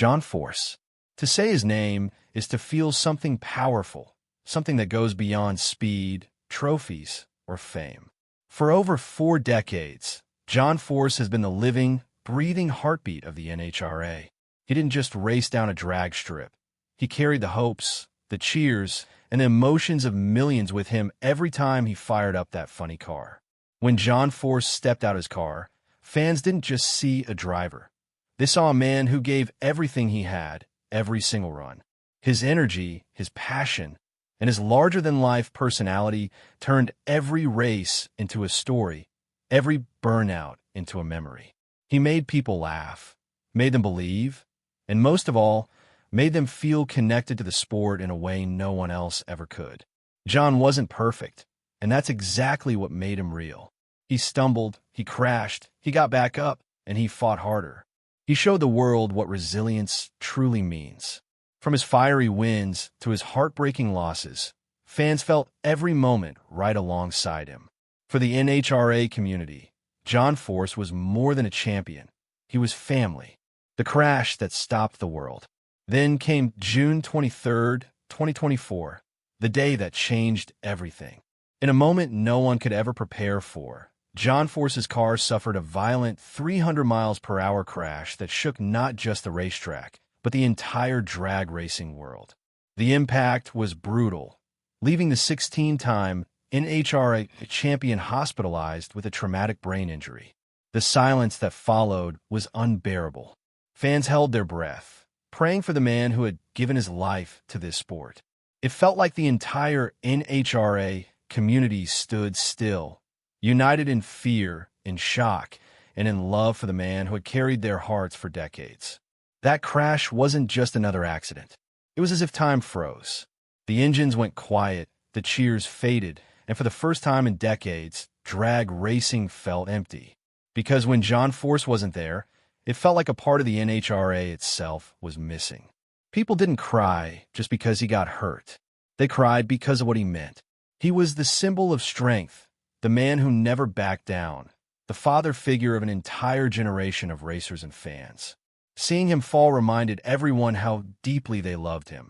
John Force. To say his name is to feel something powerful, something that goes beyond speed, trophies, or fame. For over 4 decades, John Force has been the living, breathing heartbeat of the NHRA. He didn't just race down a drag strip. He carried the hopes, the cheers, and the emotions of millions with him every time he fired up that funny car. When John Force stepped out his car, fans didn't just see a driver. They saw a man who gave everything he had, every single run. His energy, his passion, and his larger-than-life personality turned every race into a story, every burnout into a memory. He made people laugh, made them believe, and most of all, made them feel connected to the sport in a way no one else ever could. John wasn't perfect, and that's exactly what made him real. He stumbled, he crashed, he got back up, and he fought harder. He showed the world what resilience truly means. From his fiery wins to his heartbreaking losses, fans felt every moment right alongside him. For the NHRA community, John Force was more than a champion. He was family. The crash that stopped the world. Then came June 23rd, 2024, the day that changed everything. In a moment no one could ever prepare for, John Force's car suffered a violent 300 miles per hour crash that shook not just the racetrack, but the entire drag racing world. The impact was brutal, leaving the 16-time NHRA champion hospitalized with a traumatic brain injury. The silence that followed was unbearable. Fans held their breath, praying for the man who had given his life to this sport. It felt like the entire NHRA community stood still, united in fear, in shock, and in love for the man who had carried their hearts for decades. That crash wasn't just another accident. It was as if time froze. The engines went quiet, the cheers faded, and for the first time in decades, drag racing felt empty. Because when John Force wasn't there, it felt like a part of the NHRA itself was missing. People didn't cry just because he got hurt. They cried because of what he meant. He was the symbol of strength, the man who never backed down, the father figure of an entire generation of racers and fans. Seeing him fall reminded everyone how deeply they loved him,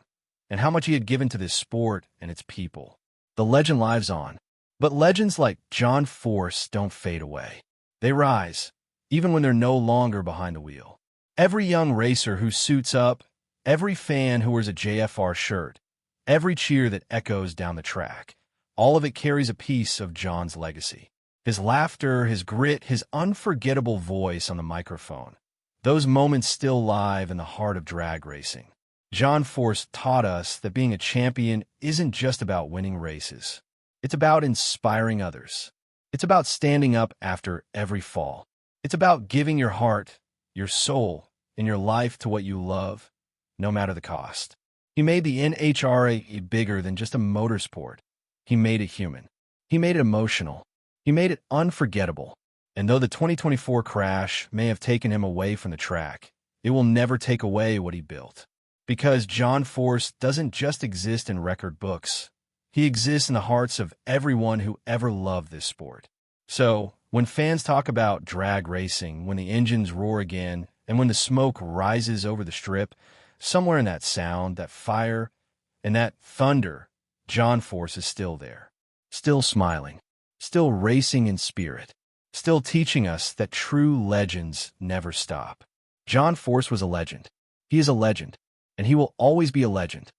and how much he had given to this sport and its people. The legend lives on, but legends like John Force don't fade away. They rise, even when they're no longer behind the wheel. Every young racer who suits up, every fan who wears a JFR shirt, every cheer that echoes down the track, all of it carries a piece of John's legacy. His laughter, his grit, his unforgettable voice on the microphone. Those moments still live in the heart of drag racing. John Force taught us that being a champion isn't just about winning races. It's about inspiring others. It's about standing up after every fall. It's about giving your heart, your soul, and your life to what you love, no matter the cost. He made the NHRA bigger than just a motorsport. He made it human. He made it emotional. He made it unforgettable. And though the 2024 crash may have taken him away from the track, it will never take away what he built. Because John Force doesn't just exist in record books. He exists in the hearts of everyone who ever loved this sport. So, when fans talk about drag racing, when the engines roar again, and when the smoke rises over the strip, somewhere in that sound, that fire, and that thunder, John Force is still there, still smiling, still racing in spirit, still teaching us that true legends never stop. John Force was a legend. He is a legend, and he will always be a legend.